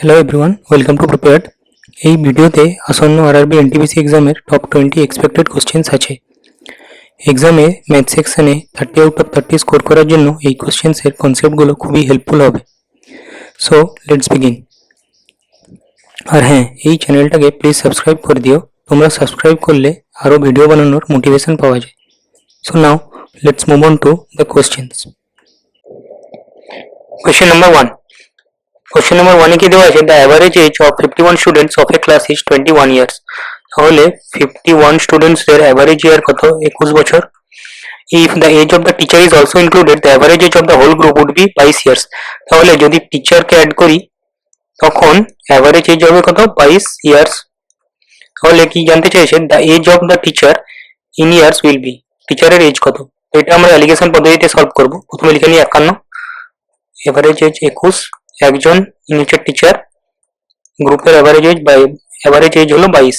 Hello everyone, welcome to prepared. এই ভিডিওতে আসন্ন আরআরবি এনটিপিসি এক্সামের টপ 20 এক্সপেক্টেড কোশ্চেন্স আছে। এক্সামে ম্যাথ সেকশনে 30 আউট অফ 30 স্কোর করার জন্য এই কোশ্চেন্সের কনসেপ্টগুলো খুবই হেল্পফুল হবে। So let's begin. আর হ্যাঁ, এই চ্যানেলটাকে প্লিজ সাবস্ক্রাইব করে দিও। তোমরা সাবস্ক্রাইব করলে আরও ভিডিও বানানোর মোটিভেশন পাওয়া যায়। So now let's move on to the questions. Question number 1। Question number 1 কি দেওয়া আছে, the average age of 51 students of a class is 21 years. তাহলে 51 স্টুডেন্টসদের অ্যাভারেজ ইয়ার কত? 21 বছর। If the age of the teacher is also included, the average age of the whole group would be 22 years. তাহলে যদি টিচারকে add করি তখন average age হবে কত? 22 ইয়ার্স। তাহলে কি জানতে চাইছে, the age of the teacher in years will be, টিচারের এজ কত? এটা আমরা অ্যালিগেশন পদ্ধতিতে সলভ করব। প্রথমে লিখে নিই 51, এভারেজ এজ 21, একজন নিচের টিচার, গ্রুপের এভারেজ এজ হলো 22,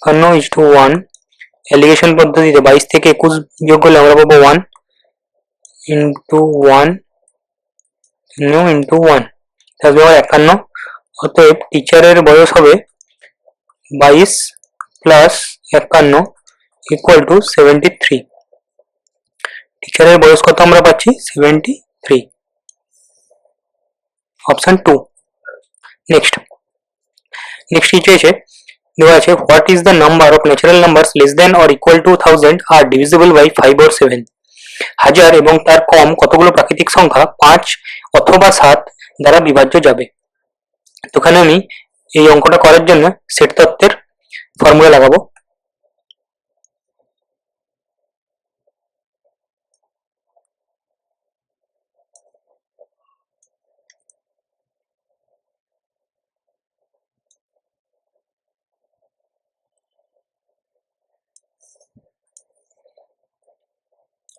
51:1। এলিগেশন পদ্ধতিতে 22 থেকে 21 বিয়োগ করলে আমরা পাবো 1 ইন্টু 1 ইন্টু 1, তাহলে 51। অতএব টিচারের বয়স হবে 22 প্লাস 51 ইকুয়াল টু 73। টিচারের বয়স কত আমরা পাচ্ছি? 73, অপশন 2। নেক্সট কি চেয়েছে, দেওয়া আছে what is the number of natural numbers less than or equal to 1000 আর ডিভিজিবল বাই 5 or 7। 1000 এবং তার কম কতগুলো প্রাকৃতিক সংখ্যা 5 অথবা 7 দ্বারা বিভাজ্য যাবে? তো এখানে আমি এই অঙ্কটা করার জন্য সেট তত্ত্বের ফর্মুলা লাগাবো।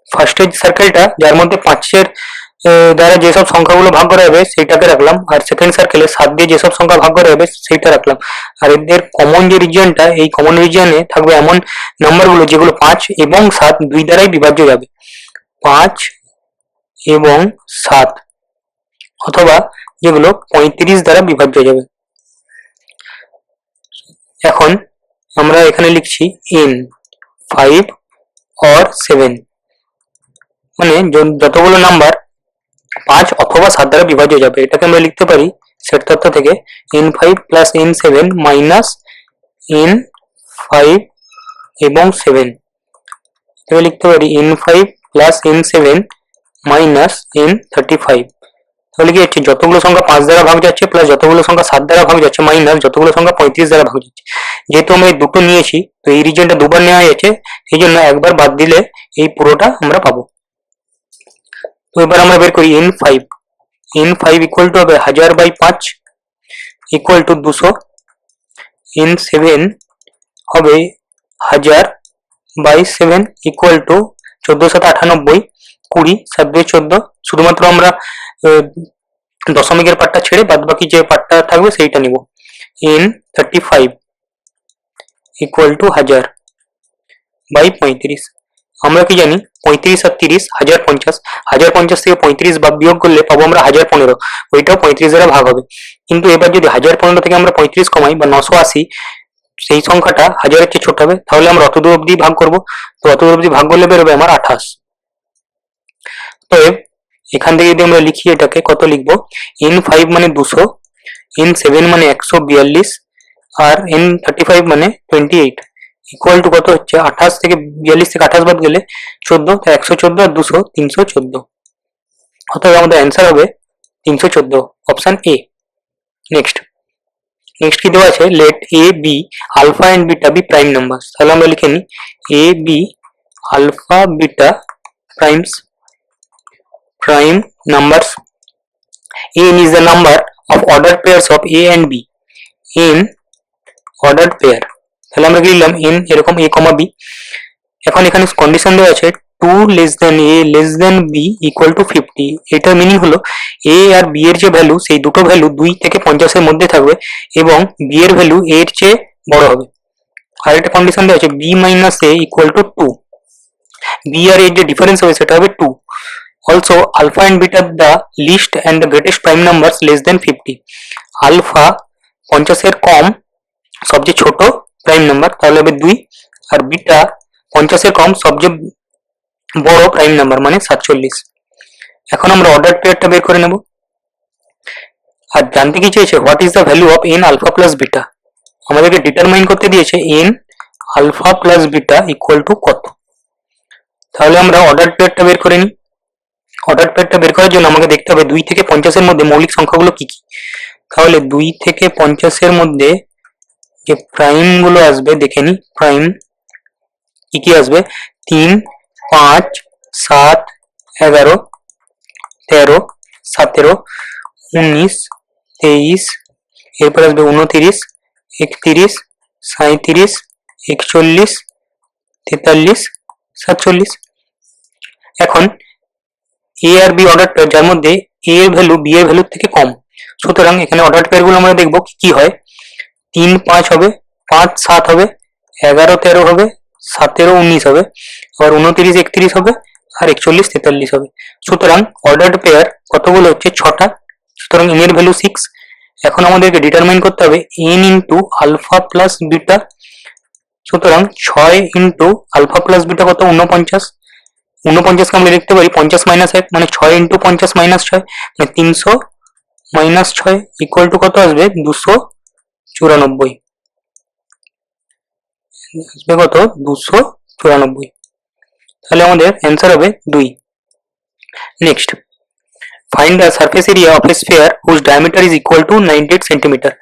ফার্স্টের সার্কেলটা যার মধ্যে 5-এর দ্বারা যেসব সংখ্যাগুলো ভাগ করা হবে সেইটাকে রাখলাম, আর সেকেন্ড সার্কেলে 7 দিয়ে যেসব সংখ্যা ভাগ করা হবে সেইটা রাখলাম। আর এদের কমন যে রিজিয়নটা, এই কমন রিজিয়নে থাকবে এমন নাম্বারগুলো যেগুলো 5 এবং 7 দুই দ্বারাই বিভাজ্য যাবে, 5 এবং 7, অথবা যেগুলো 35 দ্বারা বিভাজ্য যাবে। এখন আমরা এখানে লিখছি in 5 or 7, মানে যতগুলো নাম্বার 5 অথবা 7 দ্বারা বিভাজ্য যাবে, এটাকে আমরা লিখতে পারি সেট তত্ত্ব থেকে n5 plus n7 minus n5 এবং 7। এটাকে লিখতে পারি n5 plus n7 minus n35। তাহলে কি হচ্ছে, যতগুলো সংখ্যা 5 দ্বারা ভাগ যাচ্ছে প্লাস যতগুলো সংখ্যা 7 দ্বারা ভাগ যাচ্ছে মাইনাস যতগুলো সংখ্যা 35 দ্বারা ভাগ যাচ্ছে। যেহেতু আমরা এই দুটো নিয়েছি তো এই রিজনটা দুবার নেওয়া যাচ্ছে, সেই জন্য একবার বাদ দিলে এই পুরোটা আমরা পাবো। তো এবার আমরা বের করি n5 ইকুয়াল টু হবে 1000 বাই 5 ইকুয়াল টু 200, n7 হবে 1000 বাই 7 ইকুয়াল টু 1498, 20 7 দিয়ে 14। শুধুমাত্র আমরা দশমিকের পার্টটা ছেড়ে বাদ বাকি যে পার্টটা থাকবে সেইটা নিব। n35 equal to 1000 by 35। আমরা কি জানি 35 আর 30 1050, 1050 থেকে 35 বিয়োগ করলে পাবো আমরা 1015, ওইটাও 35 দ্বারা ভাগ হবে। কিন্তু এবার যদি 1015 থেকে আমরা 35 কমাই বা 980, সেই সংখ্যাটা 1000-এর চেয়ে ছোট হবে, তাহলে আমরা অত দূর অব্দি ভাগ করবো। তো অত দূর অব্দি ভাগ করলে বেরোবে আমার 28। তো এখান থেকে যদি আমরা লিখি এটাকে কত লিখবো, n5 মানে 200, n7 মানে 142 আর n35 মানে 28 ইকুয়াল টু কত হচ্ছে 28 থেকে 42 থেকে 28 বাদ গেলে 14, 114 আর 200 314। অর্থাৎ আমাদের অ্যান্সার হবে 314, অপশন এ। নেক্সট কি দেওয়া আছে, let A B alpha and beta be prime numbers. তাহলে আমরা লিখে নিই A B alpha beta prime numbers. n is the number of ordered pairs of a and b in ordered pair. তাহলে আমরা কি লিখলাম n এরকম a, b। এখন এখানে কন্ডিশন দেওয়া আছে 2 less than a less than b equal to 50। এটার মিনিং হলো a আর b এর যে ভ্যালু সেই দুটো ভ্যালু 2 থেকে 50 এর মধ্যে থাকবে এবং b এর ভ্যালু a এর চেয়ে বড় হবে। আর একটা কন্ডিশন দেওয়া আছে b minus a equal to 2। b R a এর যে ডিফারেন্স হবে সেটা হবে 2। Also, alpha and beta the least and the greatest prime numbers less than 50. Alpha 50 এর কম সবচেয়ে ছোট প্রাইম নাম্বার, তাহলে হবে 2, আর বিটা 50 এর কম সবচেয়ে বড় প্রাইম নাম্বার মানে 47। এখন আমরা অর্ডার পেয়ারটা বের করে নেব। আর জানতে কি চেয়েছে what is the value of N alpha plus beta, আমাদেরকে ডিটারমাইন করতে দিয়েছে N alpha plus beta equal to কত। তাহলে আমরা অর্ডার পেয়ারটা বের করে নিই। অর্ডার পেয়ারটা বের করার জন্য আমাকে দেখতে হবে 2 থেকে 50 এর মধ্যে মৌলিক সংখ্যাগুলো কি কি। তাহলে 2 থেকে 50 এর মধ্যে যে প্রাইম গুলো আসবে দেখে নি, প্রাইম কি কি আসবে, 3, 5, 7, 11, 13, 17, 19, 23, এরপর আসবে 29, 31, 37, 41, 43, 47। এখন এ আর বি অর্ডার পেয়ার যার মধ্যে এ এর ভ্যালু বি এর ভ্যালুর থেকে কম, সুতরাং এখানে অর্ডার পেয়ার গুলো আমরা দেখবো কি কি হয়। 3, 5 হবে, 5, 7 হবে, 11, 13 হবে, 17, 19 হবে, আবার 29, 31 হবে, আর 41, 43 হবে। সুতরাং অর্ডার পেয়ার কতগুলো হচ্ছে 6টা, সুতরাং এন এর ভ্যালু 6। এখন আমাদেরকে ডিটারমাইন করতে হবে N into alpha plus beta, সুতরাং 6 ইন্টু আলফা প্লাস বিটা কত, 49। 49কে আমরা লিখতে পারি 50 মাইনাস 1 মানে 6 ইন্টু 50 মাইনাস 6 মানে 300 মাইনাস 6 ইকুয়াল টু কত আসবে, 294। আসবে কত, 294। তাহলে আমাদের অ্যান্সার হবে 2। Next, find the surface area of a sphere whose diameter is equal to 98 centimetre.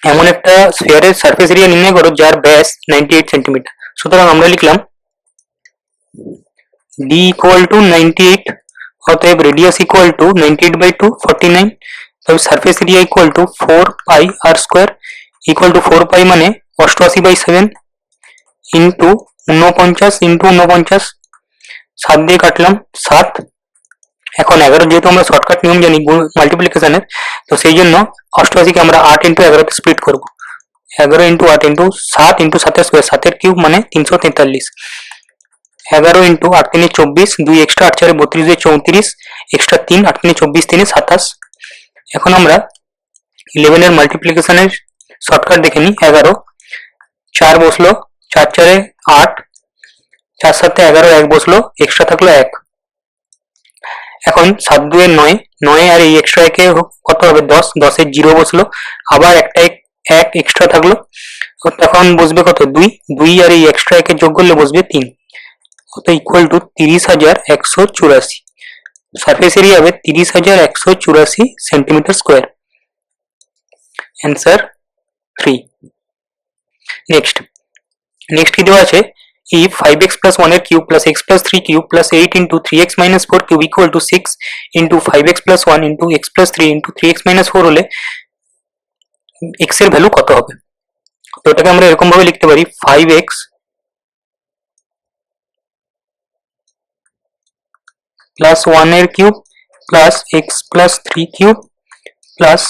এমন একটা স্ফিয়ারের সারফেস এরিয়া নির্ণয় করো যার ব্যাস 98 সেন্টিমিটার। সুতরাং আমরা লিখলাম d ইকুয়াল টু 98, অতএব রেডিয়াস ইকুয়াল টু 98/2 49, তবে surface area equal to 4 pi R square equal to 4 pi মানে 88/7 ইন্টু 49 ইন্টু 49, 7 দিয়ে কাটলাম 7। এখন 11 যেহেতু আমরা শর্টকাট নিয়ম জানি মাল্টিপ্লিকেশনের, তো সেই জন্য 88কে আমরা 8 ইন্টু 11 তে স্প্লিট করবো। 11 into 8 into 7 into 7 square, 7 cube মানে 343, 11 ইন্টু 8 3 24, 2 এক্সট্রা 8 4 32 34, এক্সট্রা 3 8 3 24 3 27। এখন আমরা 11 এর মাল্টিপ্লিকেশনের শর্টকাট দেখে নিই। 11 4 বসলো, 4 4 8, 4 7 11, 1 বসলো, এক্সট্রা থাকলো 1। এখন 7 2 9, 9 আর এই এক্সট্রা একে কত হবে 10, 10 এর 0 বসলো, আবার একটা 1 এক্সট্রা থাকলো, তখন বসবে কত 2, 2 আর এই এক্সট্রা একে যোগ করলে বসবে 3, কত ইকুয়াল টু 30,184। সারফেস এরিয়া হবে 30,184 সেন্টিমিটার স্কোয়ার। অ্যান্সার 3। নেক্সট কি দেওয়া আছে, if 5x plus 1 এর cube plus x plus 3 cube plus 8 into 3x minus 4 cube equal to 6 into 5x plus 1 into x plus 3 into 3x minus 4 হলে x এর value কত হবে। তো এটাকে আমরা এরকম ভাবে লিখতে পারি 5x plus 1 এর cube plus x plus 3 cube plus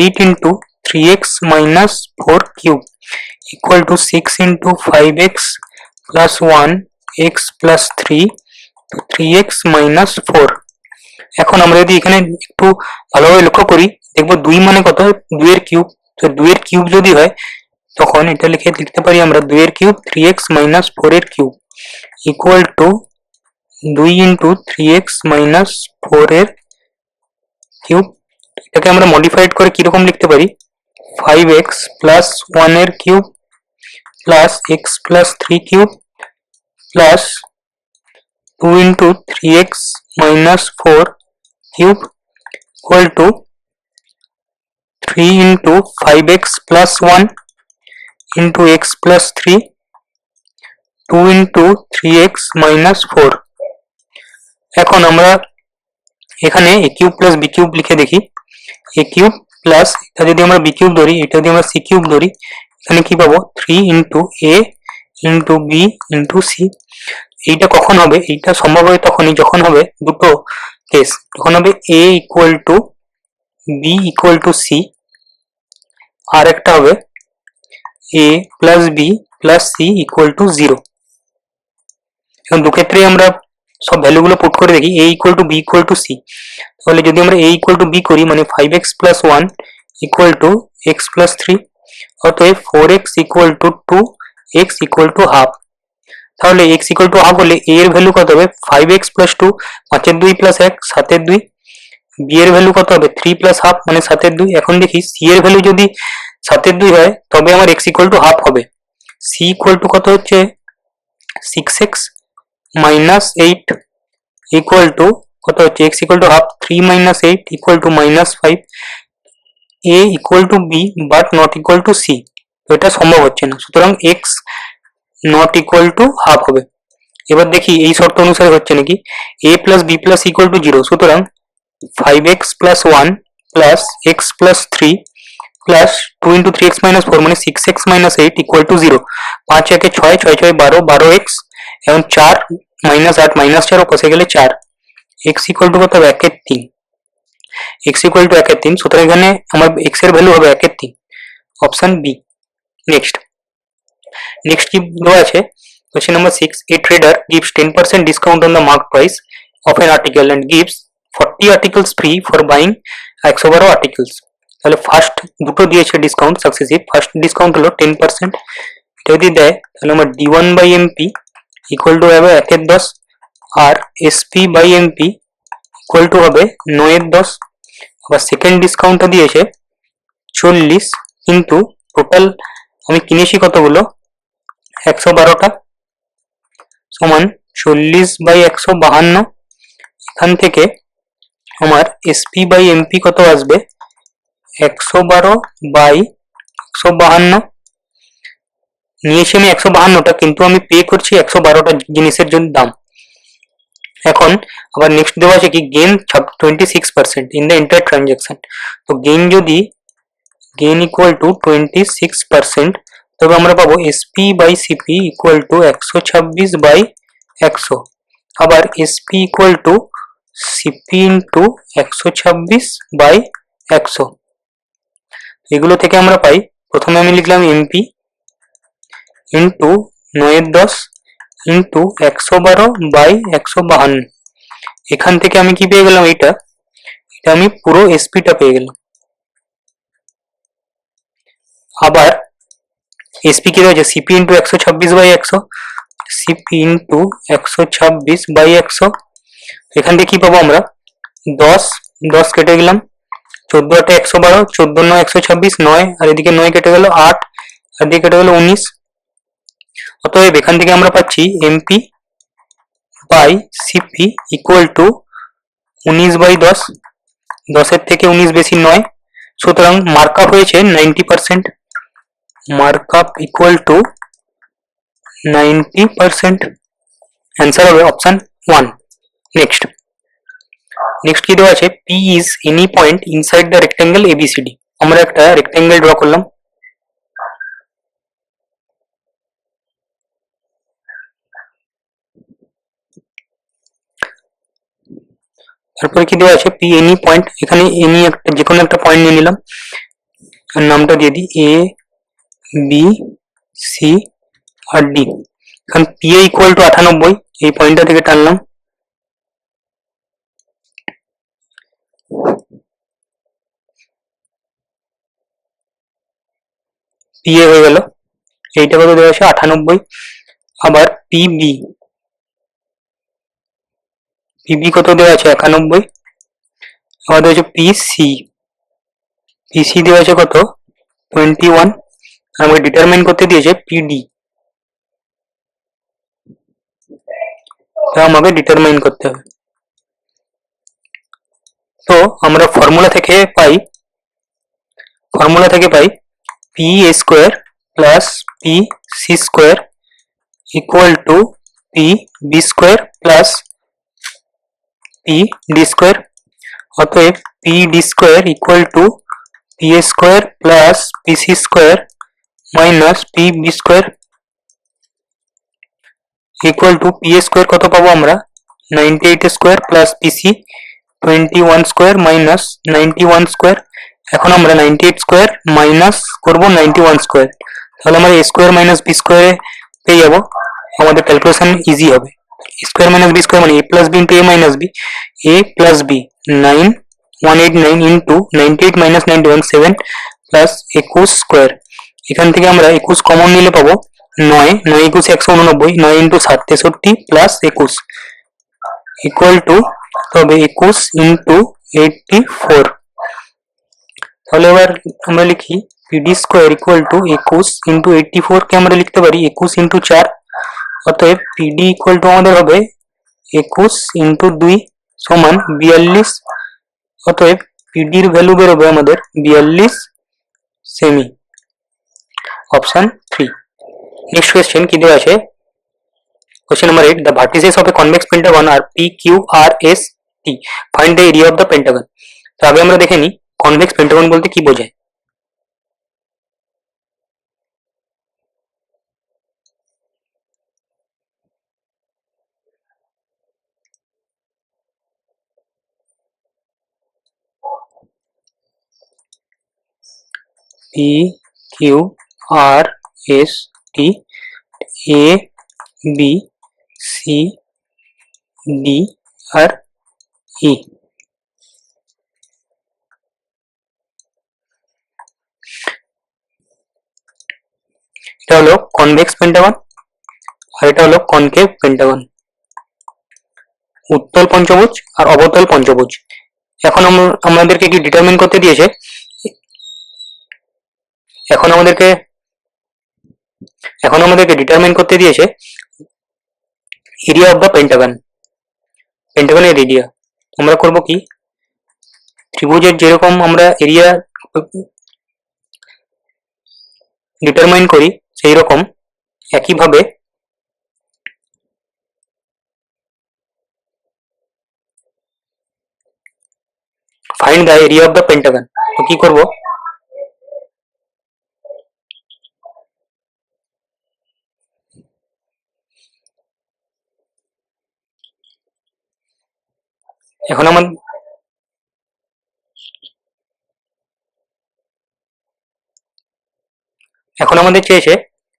8 into 3x minus 4 cube equal to 6 into 5x plus 1 x plus 3 to 3x minus 4। এখন আমরা যদি এখানে একটু ভালোভাবে লক্ষ্য করি দেখবো 2 মানে কত, 2 এর কিউব, তো 2 এর কিউব যদি হয় তখন এটা লিখতে পারি আমরা 2 এর কিউব 3x minus 4 এর cube equal to 2 into 3x minus 4 এর কিউব। এটাকে আমরা মডিফাইড করে কিরকম লিখতে পারি 5x plus 1 এর cube plus x plus 3 cube plus 2 into 3x minus 4 cube equal to 3 into 5x plus 1 into x plus 3 2 into 3x minus 4। এখন আমরা এখানে a cube plus b cube লিখে দেখি, a কিউব প্লাস এটা যদি আমরা b cube ধরি, এটা যদি আমরা c কিউব ধরি, এখানে কি পাবো 3 into a into b into c। এইটা কখন হবে, এইটা সম্ভব হবে তখনই যখন হবে দুটো কেস, তখন হবে a equal to b equal to c, আর একটা হবে a plus b plus c equal to 0। এখন দুক্ষেত্রেই আমরা সব ভ্যালুগুলো পুট করে দেখি a equal to b equal to c। তাহলে যদি আমরা a ইকুয়াল টু b করি মানে 5x plus 1 equal to x plus 3, অতএব 4x equal to 2, x equal to half. তাহলে x ইকুয়াল টু হাফ হলে a এর ভ্যালু কত হবে 5x প্লাস 2, 5 এর 2 প্লাস 1 7 এর 2, b এর ভ্যালু কত হবে 3 প্লাস হাফ মানে 7 এর 2। এখন দেখি c এর ভ্যালু যদি 7 এর 2 হয় তবে আমার x ইকুয়াল টু হাফ হবে। c ইকুয়াল টু কত হচ্ছে 6x মাইনাস 8 ইকুয়াল টু কত হচ্ছে x equal to half 3 minus 8 equal to minus 5। a equal to b but not equal to c, তো এটা সম্ভব হচ্ছে না, সুতরাং x not equal to half হবে। এবার দেখি এই শর্ত অনুসারে হচ্ছে নাকি। a plus b plus equal to 0, সুতরাং 5x plus 1 plus x plus 3 plus 2 into 3x minus 4 মানে 6x মাইনাস 8 ইকুয়াল টু 0। 5 একে 6, 6 6 12, 12x এবং 4 মাইনাস 8 মাইনাস 4 কষে গেলে 4। x ইকুয়াল টু কত হবে 1 এর 3, x ইকুয়াল টু 1 এর 3, সুতরাং এখানে আমার x এর ভ্যালু হবে 1 এর 3, অপশন বি। নেক্সট কি দেওয়া আছে question number 6, a trader gives 10% discount on the mark price of an article and gives 40 articles free for buying 112 articles। তাহলে ফার্স্ট দুটো দিয়েছে ডিসকাউন্ট সাকসেসিভ, ফার্স্ট ডিসকাউন্ট হলো 10%, এটা যদি দেয় তাহলে আমার d1 by MP equal to হবে 1 এর 10 আর SP by MP equal to হবে 9 এর 10। আবার সেকেন্ড ডিসকাউন্টটা দিয়েছে 40, কিন্তু টোটাল আমি কিনেছি কতগুলো 112টা সমান 40 বাই 152। এখান থেকে আমার এসপি বাই এমপি কত আসবে 112 বাই 152। নিয়েছি আমি 152টা, কিন্তু আমি পে করছি 112টা জিনিসের জন্য দাম। এখন আবার নেক্সট দেওয়া আছে কি gain 26% in the entire transaction. তো গেইন ইকুয়াল টু 26%, তবে আমরা পাবো SP by CP equal to 126 by 100, আবার SP equal to CP into 126 by 100। এগুলো থেকে আমরা পাই, প্রথমে আমি লিখলাম এমপি ইন্টু 9 এর 10 ইন্টু 112 বাই 152। এখান থেকে আমি কি পেয়ে গেলাম, এটা আমি পুরো এসপিটা পেয়ে গেলাম। আবার এসপি কি রয়েছে CP into 126 by 100, CP into 126 by 100। এখান থেকে কি পাবো আমরা 10 10 কেটে গেলাম, 14 8 112, 14 9 126, 9 আর এদিকে 9 কেটে গেল 8 আর এদিকে কেটে গেল 19। অতএব এখান থেকে আমরা পাচ্ছি MP by CP equal to 19 by 10, 10 এর থেকে 19 বেশি 9, সুতরাং মার্কআপ হয়েছে 90%, মার্কআপ ইকুয়াল টু 90%, অ্যান্সার হবে অপশন 1। নেক্সট কি দেওয়া আছে P is any point inside the rectangle ABCD. আমরা একটা রেক্টেঙ্গেল ড্র করলাম, তারপরে কি দেওয়া আছে পি এনি পয়েন্ট, এখানে এনি একটা যে কোনো একটা পয়েন্ট নিয়ে নিলাম আর নামটা দিয়ে দিই A B C R D. এখন পি এ ইকুয়াল টু 98, এই পয়েন্টটা থেকে টানলাম, পি এ হয়ে গেল, এইটা কত দেওয়া আছে 98। আবার পিবি, পিবি কত দেওয়া আছে 91। আবার দেওয়া আছে পিসি, পিসি দেওয়া আছে কত 21। আমাকে ডিটারমাইন করতে দিয়েছে পিডি, আমাকে ডিটারমাইন করতে হবে। তো আমরা ফর্মুলা থেকে পাই P A square plus P C square equal to P B square plus P D square. অতএব P D square equal to P A square plus P C square minus P B square equal to P A square কত পাবো আমরা 98 square plus PC 21 square minus 91 square. এখন আমরা 98 square minus করবো 91 square, তাহলে আমরা এ square minus B স্কোয়ারে পেয়ে যাবো, আমাদের ক্যালকুলেশন ইজি হবে। স্কোয়ার মাইনাস বি স্কোয়ার মানে A plus B into A minus B, A plus B 9189 into 98 minus 91 7 plus 21 square. এখান থেকে আমরা 21 কমন নিলে পাবো 9, 9 21 189, 9 ইন্টু 7 63 প্লাস 21 ইকুয়াল টু তবে 21 ইন্টু 84। তাহলে এবার আমরা লিখি PD square equal two 21 into 84 কে আমরা লিখতে পারি 21 ইন্টু 4। অতএব পিডি ইকুয়াল টু আমাদের হবে 21 ইন্টু 2 সমান 42। অতএব পিডির ভ্যালু বেরোবে আমাদের 42 সেমি। অপশন 3। নেক্সট কোয়েশ্চেন কি দেওয়া আছে, question number 8, the vertices of a convex pentagon are p q r s t, find the area of the pentagon। তো আগে আমরা দেখে নিই কনভেক্স পেন্টাগন বলতে কি বোঝায়। P Q R S T, A B C D আর ই। এটা হলো কনভেক্স পেন্টাগন আর এটা হলো কনকেভ পেন্টাগন, উত্তল পঞ্চভুজ আর অবতল পঞ্চভুজ। এখন আমাদেরকে কি ডিটারমিন করতে দিয়েছে, এখন আমাদেরকে ডিটারমিন করতে দিয়েছে এরিয়া অফ দ্য পেন্টাগন, পেন্টাগনের এরিয়া। আমরা করব কি, ত্রিভুজের যেরকম আমরা এরিয়া ডিটারমাইন করি সেই রকম একইভাবে find the area of the Pentagon. তো কি করব, এখন আমাদের চেয়েছে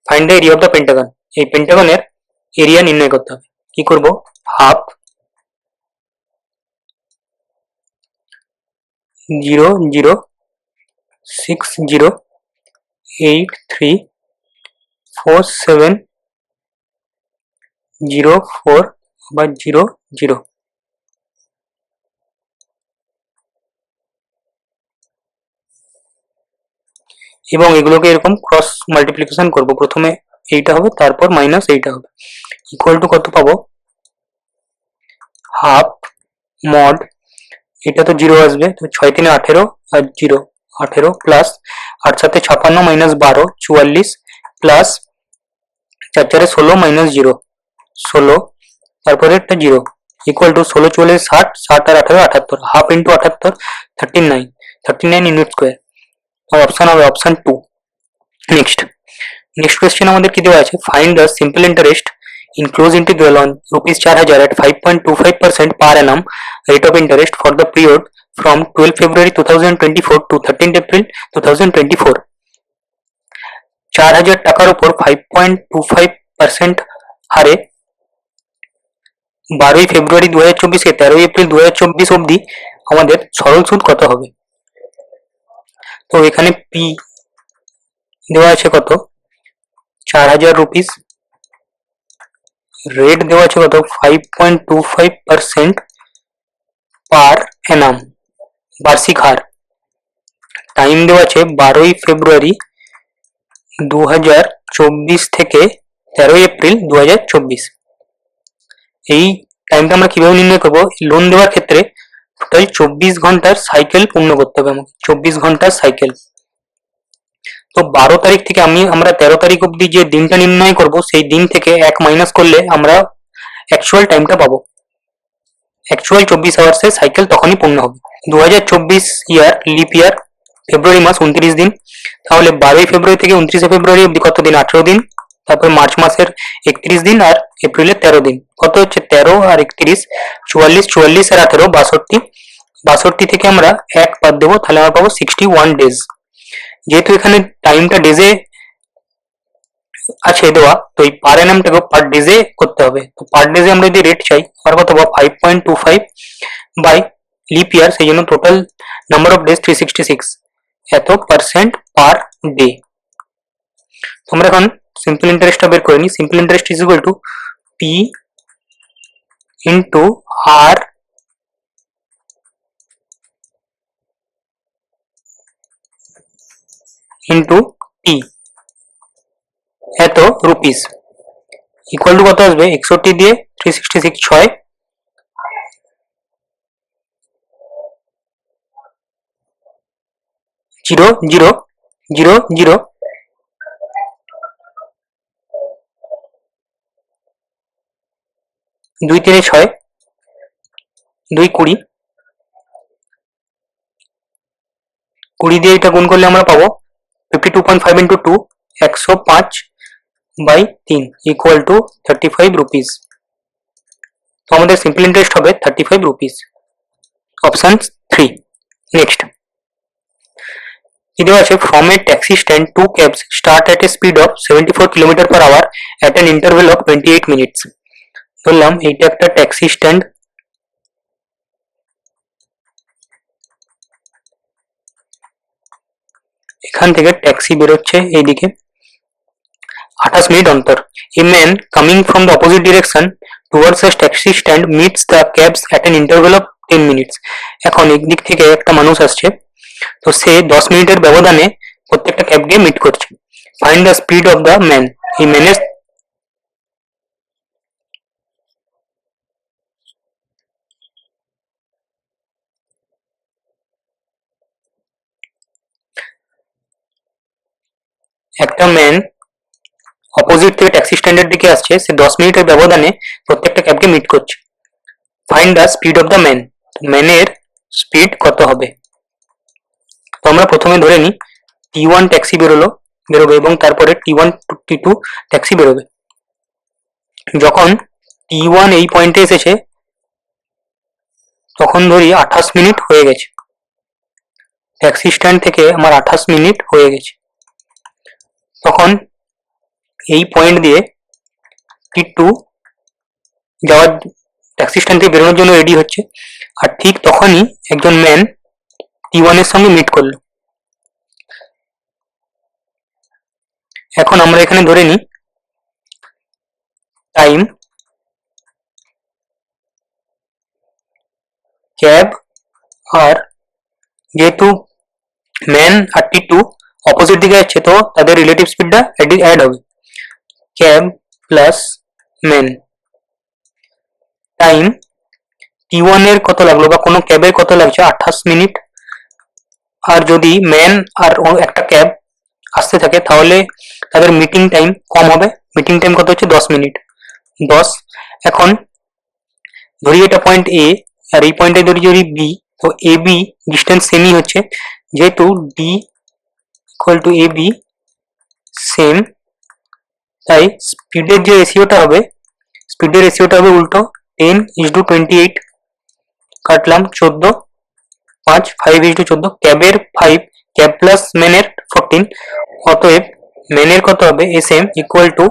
find the area of the Pentagon. এই পেন্টাগনের এরিয়া নির্ণয় করতে হবে। কি করব, হাফ 0 0 6 0 8 3 4 7 0 4 বা 0 0। এবং এগুলোকে এরকম ক্রস মাল্টিপ্লিকেশন করব, প্রথমে এইটা হবে তারপর মাইনাস এইটা হবে, ইকুয়াল টু কত পাবো, হাফ মড, এটা তো 0 আসবে, তো 6 3 18 আর 0 18 প্লাস 8 7 56 মাইনাস 12 44 প্লাস 4 4 16 মাইনাস 0 16, তারপরে একটা 0 ইকুয়াল টু 16 44 60 60 আর 18 78, হাফ ইন্টু 78 39 ইউনিট স্কোয়ার। আর অপশন হবে অপশন 2। নেক্সট কোয়েশ্চেন আমাদের কি দেওয়া আছে, find the simple interest in close integral on ₹4000 at 5.25% per annum rate of interest for the period from 12 February 2024 to 13 April 2024। 4000 টাকার উপর 5.25% হারে 12 ফেব্রুয়ারি 2024 থেকে 13 এপ্রিল 2024 অবধি আমাদের সরল সুদ কত হবে। তো এখানে পি দেওয়া আছে কত, 4000 রুপিস, রেট দেওয়া আছে কত 5.25% পার অ্যানাম বার্ষিক হার, টাইম দেওয়া আছে 12 ফেব্রুয়ারি 2024 থেকে 13 এপ্রিল 2024। এই টাইমটা আমরা কিভাবে নির্ণয় করবো, লোন দেওয়ার ক্ষেত্রে টোটাল 24 ঘন্টার সাইকেল পূর্ণ করতে হবে আমাকে, 24 ঘন্টার সাইকেল। তো 12 তারিখ থেকে আমরা 13 তারিখ অবধি যে দিনটা নির্ণয় করব সেই দিন থেকে 1 মাইনাস করলে আমরা অ্যাকচুয়াল টাইমটা পাবো, অ্যাকচুয়াল 24 আওয়ার্সের সাইকেল তখনই পূর্ণ হবে। 2024 ইয়ার লিপ ইয়ার, ফেব্রুয়ারি মাস 29 দিন, তাহলে 12 ফেব্রুয়ারি থেকে 29 ফেব্রুয়ারি অবধি কত দিন, 18 দিন, তারপর মার্চ মাসের 31 দিন আর এপ্রিলের 13 দিন, কত হচ্ছে 13 আর 31 44, 44 আর 18 62, 62 থেকে আমরা 1 বাদ দেবো, তাহলে আমরা পাবো 61 ডেজ। যেহেতু এখানে টাইমটা ডেজে আছে দেওয়া, তো এই পার এনএমটাকে পার ডেজে করতে হবে। তো পার ডেজে আমরা যদি রেট চাই, আর কত পাবো 5.25 বাই লিপ ইয়ার, সেই জন্য টোটাল নাম্বার অফ ডেজ 366, এত পার্সেন্ট পার ডে। তোমরা এখন সিম্পল ইন্টারেস্টটা বের করে নি। Simple interest is equal to P into R into T, এত রুপিস, ইকুয়াল টু কত আসবে 61 দিয়ে 366 6, 0 0 0 0, 2 3 6, 2 20, 20 দিয়ে এটা গুণ করলে আমরা পাবো 52.5 into 2, 105 by 3 equal to 35 rupees. তো আমাদের সিম্পল ইন্টারেস্ট হবে 35 রুপিস, অপশন 3। নেক্সট কি দেওয়া আছে, from a taxi stand to cabs start at a speed of 74 kilometre per hour at an interval of 28 minutes. বললাম এইটা একটা ট্যাক্সি স্ট্যান্ড, এখান থেকে ট্যাক্সি বেরোচ্ছে এইদিকে 28 মিনিট অন্তর। A man coming from the opposite direction towards A taxi stand meets the cabs at an interval of 10 minutes. এখন একদিক থেকে একটা মানুষ আসছে, তো সে 10 মিনিটের ব্যবধানে প্রত্যেকটা ক্যাবকে মিট করছে। Find the speed of the man, এই ম্যানের একটা ম্যান অপোজিট থেকে ট্যাক্সি স্ট্যান্ডের দিকে আসছে, সে 10 মিনিটের ব্যবধানে প্রত্যেকটা ক্যাবকে মিট করছে। Find the speed of the man, ম্যানের স্পিড কত হবে। তো আমরা প্রথমে ধরে নিই T1 ট্যাক্সি বেরোবে এবং তারপরে T1 T2 ট্যাক্সি বেরোবে। যখন T1 এই পয়েন্টে এসেছে তখন ধরি 28 মিনিট হয়ে গেছে, ট্যাক্সি স্ট্যান্ড থেকে আমার 28 মিনিট হয়ে গেছে। তখন এই পয়েন্ট দিয়ে T2 যাওয়ার, ট্যাক্সি স্ট্যান্ড থেকে বেরোনোর জন্য রেডি হচ্ছে, আর ঠিক তখনই একজন ম্যান T1 এর সঙ্গে মিট করলো। এখন আমরা এখানে ধরে নিই টাইম ক্যাব, আর যেহেতু ম্যান আর T2 অপোজিট দিকে যাচ্ছে তো তাদের রিলেটিভ স্পিডটা অ্যাড হবে, cab plus man time T1 এর কত লাগলো বা কোনো ক্যাবের কত লাগছে 28 মিনিট, আর যদি ম্যান আর একটা ক্যাব আসতে থাকে তাহলে তাদের মিটিং টাইম কম হবে। মিটিং টাইম কত হচ্ছে 10 মিনিট, 10। এখন ধরি এটা পয়েন্ট এ আর এই পয়েন্টে ধরি যদি বি, তো এ বি ডিস্টেন্স সেমই হচ্ছে, যেহেতু D equal to A B same, তাই স্পিডের যে রেশিওটা হবে, স্পিডের রেশিওটা হবে উল্টো 10:28, কাটলাম 14, 5 5:14, ক্যাবের 5, ক্যাব প্লাস ম্যানের 14, অতএব ম্যানের কত হবে এস এম ইকুয়াল টু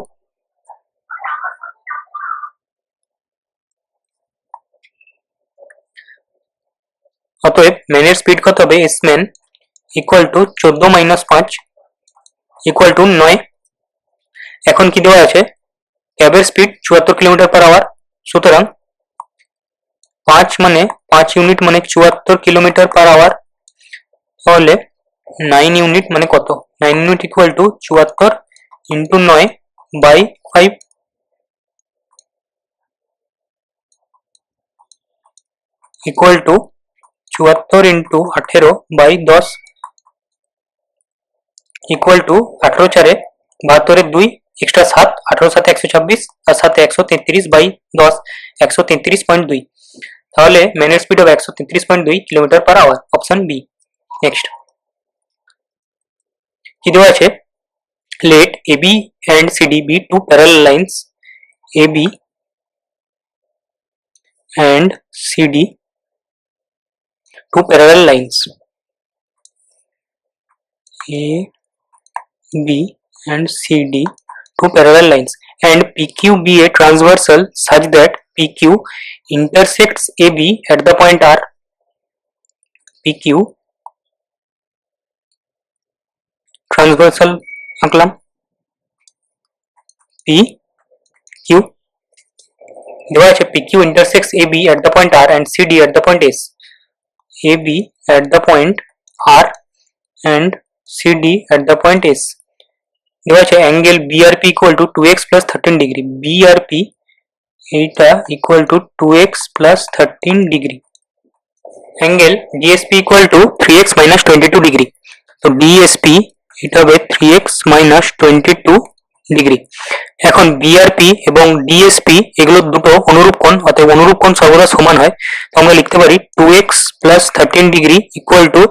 অতএব ম্যানের স্পিড কত হবে S man equal to 14 minus 5 equal two 9। এখন কি দেওয়া আছে, ক্যাবের স্পিড 74 কিলোমিটার পার আওয়ার, সুতরাং 5 মানে 5 ইউনিট মানে 74 কিলোমিটার পার আওয়ার, তাহলে 9 ইউনিট মানে কত, 9 unit equal to 74 into 9 by 5 equal to 74 into 18 by 10 equal to 18 চারে 72, 2 এক্সট্রা 7, 18 সাথে 126 আর সাথে 133 বাই 10, 133.2, তাহলে ম্যানের স্পিড হবে 133.2 kilometre per hour, option B. Next কি দেওয়া আছে, let AB and CD be two parallel lines, AB and CD two parallel lines, A B and CD two parallel lines and PQ be a transversal such that PQ intersects AB at the point R. PQ transversal আঁকলাম PQ দেওয়া আছে PQ intersects AB at the point R and CD at the point S. AB at the point R and CD at the point S. দেওয়া আছে angle BRP equal to 2x plus 13 degree. BRP এটা equal to 2x plus 13 degree. Angle DSP equal to 3x minus 22 degree. তো DSP এটা হবে 3x minus 22 degree. এখন BRP এবং DSP এগুলো দুটো অনুরূপ কোণ, অতএব অনুরূপ কোণ সর্বদা সমান হয়। তো আমরা লিখতে পারি 2x plus 13 degree equal to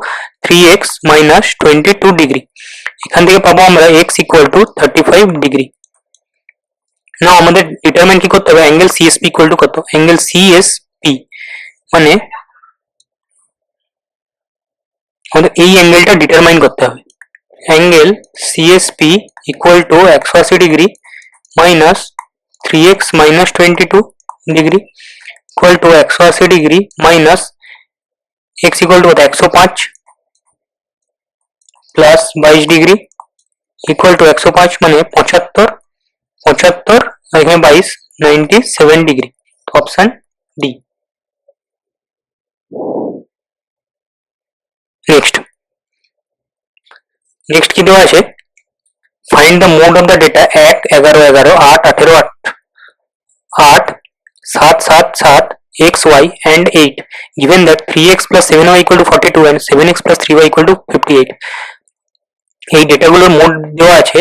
3x minus 22 degree. এখান থেকে পাবো আমরা x equal to 35 ডিগ্রি। নাও আমাদের ডিটারমাইন কি করতে হবে, অ্যাঙ্গেল CSP equal to কত, অ্যাঙ্গেল CSP মানে আমাদের এই অ্যাঙ্গেলটা ডিটারমাইন করতে হবে। Angle CSP equal to 180 degree minus 3x minus 22 degree equal to 180 degree minus x equal to 105 plus 22 degree equal to 105 মানে 75 এখানে 22 97 ডিগ্রি। Option D. নেক্সট কি দেওয়া আছে, find the mode of the data 1 11 11 8 18 8 7 7 7 xy and 8 given that 3x plus 7y equal to 42 and 7x plus 3y equal to 58. এই ডেটাগুলোর mode দেওয়া আছে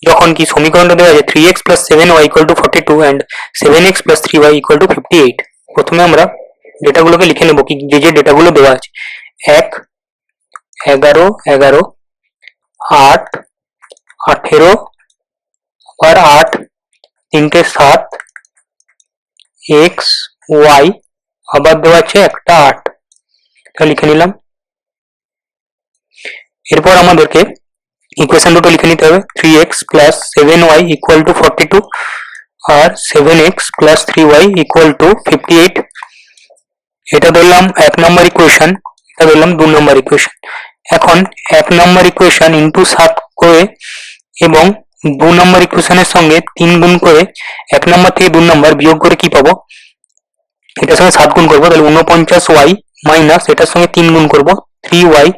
যখন কি সমীকরণটা দেওয়া আছে 3x plus 7y equal to 42 and 7x plus 3y equal to 58. প্রথমে আমরা ডেটাগুলোকে লিখে নেব কি যে ডেটাগুলো দেওয়া আছে। 1 11 11 8 18 আর 8 তিনটে 7 এক্স ওয়াই আবার দেওয়া আছে একটা 8, এটা লিখে নিলাম। এরপর আমাদেরকে ইকুয়েশন দুটো লিখে নিতে হবে 3x plus 7y equal to 42 R 7x plus 3y equal to 58। এটা ধরলাম 1 নম্বর ইকুয়েশন, এটা ধরলাম 2 নম্বর ইকুয়েশন। এখন 1 নম্বর ইকুয়েশন ইনটু 7 করে এবং 2 নম্বর ইকুয়েশনের সঙ্গে 3 গুণ করে 1 নম্বর থেকে 2 নম্বর বিয়োগ করে কি পাবো, এটার সঙ্গে 7 গুণ করবো, তাহলে 49y মাইনাস এটার সঙ্গে 3 গুণ করবো 3y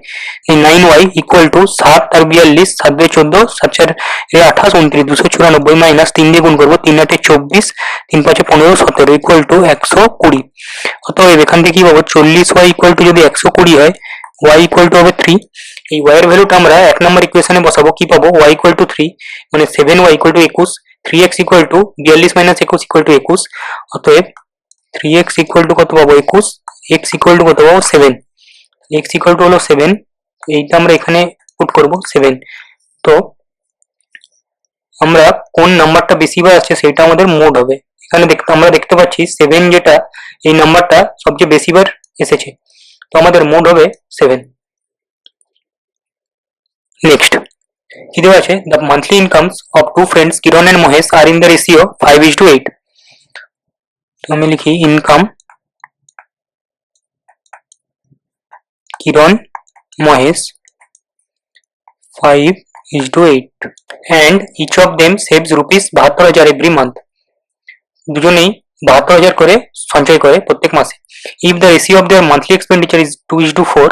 9y ইকুয়াল টু 7 আর 42 7 দিয়ে 14 7 4 28 29 294 মাইনাস 3 দিয়ে গুণ করবো 3 8 24 3 5 15 17 ইকুয়াল টু 120। অতএব এখান থেকে কি পাবো 40y ইকুয়াল টু যদি 120 হয় y ইকুয়াল টু হবে 3। এই y এর ভ্যালুটা আমরা 1 নম্বর ইকুয়েশনে বসাবো, কি পাবো y ইকুয়াল টু 3 মানে 7y equal to 21 3x equal to 42 minus 21 equal to 21। অতএব 3x ইকুয়াল টু কত পাবো 21, x ইকুয়াল টু কত পাবো 7, x ইকুয়াল টু হলো 7, এইটা আমরা এখানে পুট করব 7। তো আমরা কোন নাম্বারটা বেশিবার আসছে সেটা আমাদের মোড হবে। এখানে আমরা দেখতে পাচ্ছি 7 যেটা এই নাম্বারটা সবচেয়ে বেশিবার এসেছে, তো আমাদের মোড হবে 7। নেক্সট কি দেওয়া আছে, the monthly incomes of two friends Kiran and Mahesh are in the ratio 5:8। তো আমি লিখি income Kiran Mahesh 5:8 and each of them saves rupees 72,000 every month। দুজনেই 72,000 করে সঞ্চয় করে প্রত্যেক মাসে। if the ratio of their monthly expenditure is 2:4,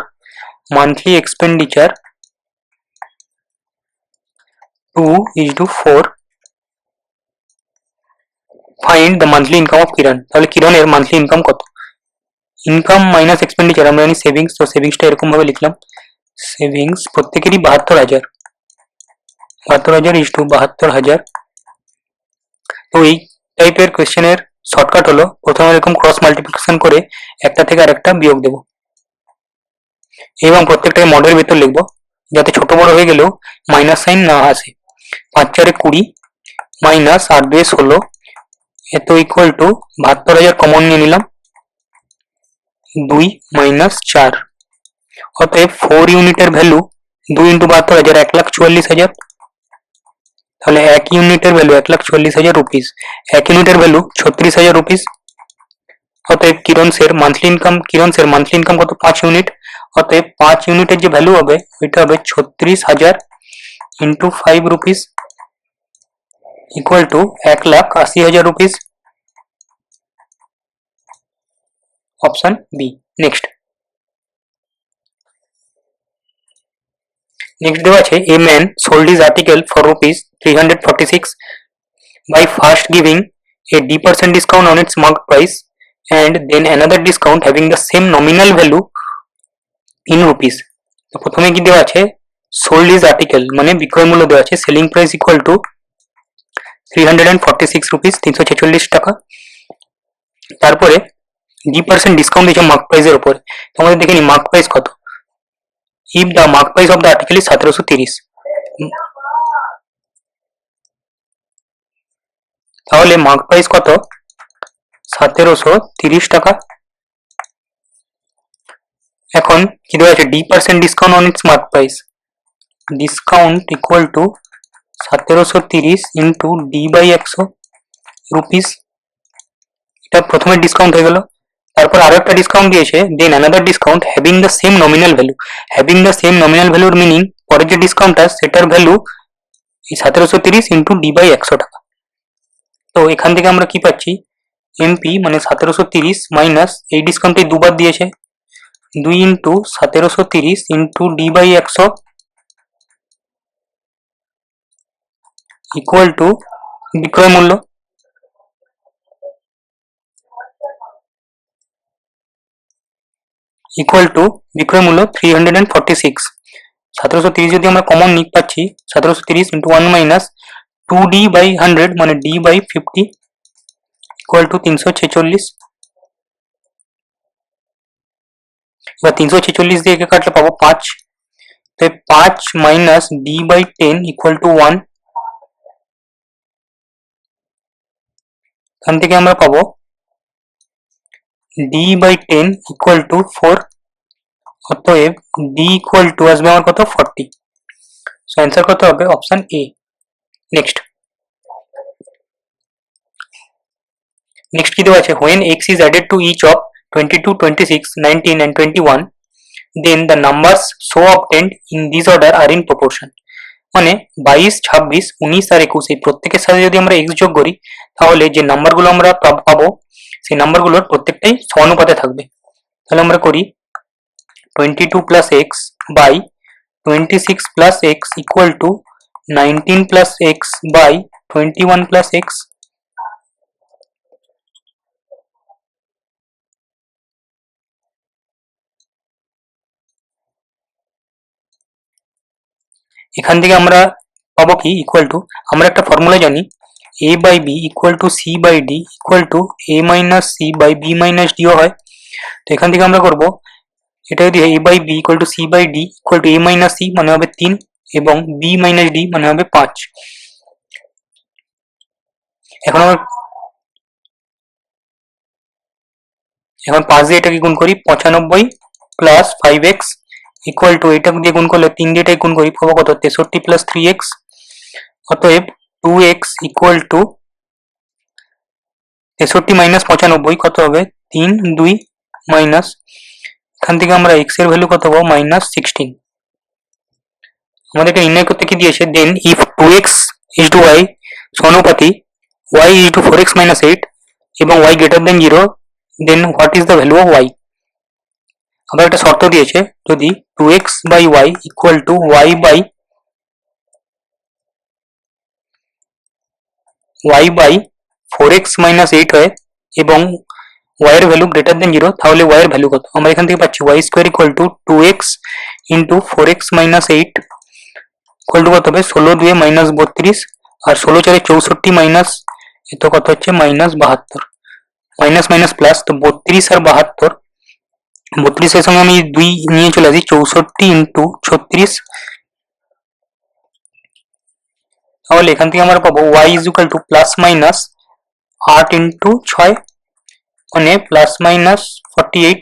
monthly expenditure 2:4, find the monthly income of কিরণ। তাহলে কিরণের মান্থলি ইনকাম কত, ইনকাম মাইনাস এক্সপেন্ডিচার আমরা জানি সেভিংস, তো সেভিংসটা এরকম ভাবে লিখলাম সেভিংস প্রত্যেকেরই 72,000 ইস টু 72,000। তো এই টাইপের কোয়েশ্চেনের শর্টকাট হলো প্রথমে এরকম ক্রস মাল্টিপ্লিকেশন করে একটা থেকে আরেকটা বিয়োগ দেব এবং প্রত্যেকটাকে মডেলের ভেতর লিখবো যাতে ছোট বড় হয়ে গেলেও মাইনাস সাইন না আসে। 5 4 20 মাইনাস 8 2 16 এত ইকুয়াল টু 72,000 কমন নিয়ে নিলাম 2 মাইনাস 4। অতএব 4 ইউনিটের ভ্যালু 2 ইন্টু 72,000 1,44,000। তাহলে 1 ইউনিটের ভ্যালু 1,40,000 রুপিস, 1 ইউনিটের ভ্যালু 36,000 রুপিস। অতএব কিরণসের মান্থলি ইনকাম কত? 5 ইউনিট। অতএব 5 ইউনিটের যে ভ্যালু হবে ওইটা হবে 36,000 into 5 rupees equal to 1,80,000 rupees. Option B. Next দেওয়া আছে a man sold his article for rupees 346 by first giving a D% discount on its marked price and then another discount having the same nominal value in rupees। তো প্রথমে কি দেওয়া আছে? Sold his article মানে বিক্রয় মূল্য দেওয়া আছে, selling price equal to 346 rupees, 346 টাকা। তারপরে D% ডিসকাউন্ট দিয়েছে মার্ক প্রাইসের উপর। তো আমাদের দেখে নি মার্ক প্রাইস কত। if the mark price of the article is 1730, তাহলে মার্ক প্রাইস কত? 1730 টাকা। এখন কি দেওয়া আছে? D% discount on its mark price, discount equal to 1730 into D by 100 rupees. এটা প্রথমে ডিসকাউন্ট হয়ে গেল। তারপর আরো একটা ডিসকাউন্ট দিয়েছে, then another discount having the same nominal value. Having the same nominal ভ্যালুর মিনিং পরের যে ডিসকাউন্টটা সেটার ভ্যালু এই 1730 ইন্টু D বাই 100 টাকা। তো এখান থেকে আমরা কি পাচ্ছি? এমপি মানে 1730 মাইনাস এই ডিসকাউন্টে দুবার দিয়েছে, 2 into 1730 into D by 100 equal to বিক্রয় মূল্য ইকুয়াল টু 346। 1730 যদি আমরা কমন নিক পাচ্ছি, 1730 ইন্টু 1 মাইনাস 2D বাই 100 মানে D বাই 50 ইকুয়াল টু 346। এবার 346 দিয়ে একে কাটলে পাবো 5। তো 5 minus D by 10 equal to 1। এখান থেকে আমরা পাবো D বাই 10 ইকুয়াল টু 4। অতএব D ইকুয়াল টু আসবে আমার কত? 40। সো অ্যান্সার কত হবে? Option A. নেক্সট কি দেওয়া আছে? when x is added to each of 22, 26, 19 and 21 then the numbers so obtained in this order are in proportion। মানে 22, 26, 19 আর 21 এই প্রত্যেকের সাথে যদি আমরা x যোগ করি তাহলে যে নাম্বারগুলো আমরা পাবো সেই নাম্বারগুলোর প্রত্যেকটাই সমানুপাতে থাকবে। তাহলে আমরা করি 22 plus x by 26 plus x equal to 19 plus x by 21 plus x। এখান থেকে আমরা পাবো কি? ইকুয়াল টু, আমরা একটা ফর্মুলা জানি a by b equal to c by d equal to a minus c by b minus d হয়। তো এখান থেকে আমরা করব এটা যদি a by b equal to c by d equal to a minus c মানে হবে 3 এবং b মাইনাস d মানে হবে 5। এখন 5 দিয়ে এটাকে গুণ করি, 95 প্লাস 5x ইকুয়াল টু এটা দিয়ে গুণ করলে 3 দিয়ে এটাকে গুণ করি পাবো কত? 63 প্লাস 3x। অতএব 2x ইকুয়াল টু 63 মাইনাস 95 কত হবে? 3, 2 মাইনাস, এখান থেকে আমরা x এর ভ্যালু কত পাবো? মাইনাস 16। আমাদেরকে নির্ণয় করতে কি দিয়েছে? Then if 2x is to y সমানুপাতি y is to 4x minus 8 এবং y greater than 0 then what is the value of y। আবার একটা শর্ত দিয়েছে, যদি 2x by y equal to y by 4x minus 8 হয় এবং y এর ভ্যালু গ্রেটার দেন 0 তাহলে y এর ভ্যালু কত? আমরা এখান থেকে পাচ্ছি y square equal two 2x into 4x minus 8 equal to কত হবে? 16 2 মাইনাস 32 আর 16 4 64 মাইনাস এত কত হচ্ছে? মাইনাস 72। মাইনাস মাইনাস প্লাস, তো 32 আর 72, 32 এর সঙ্গে আমি 2 নিয়ে চলে আসি, 64 ইন্টু 36। তাহলে এখান থেকে আমরা পাবো y is equal two plus minus 8 into 6 মানে প্লাস মাইনাস 48।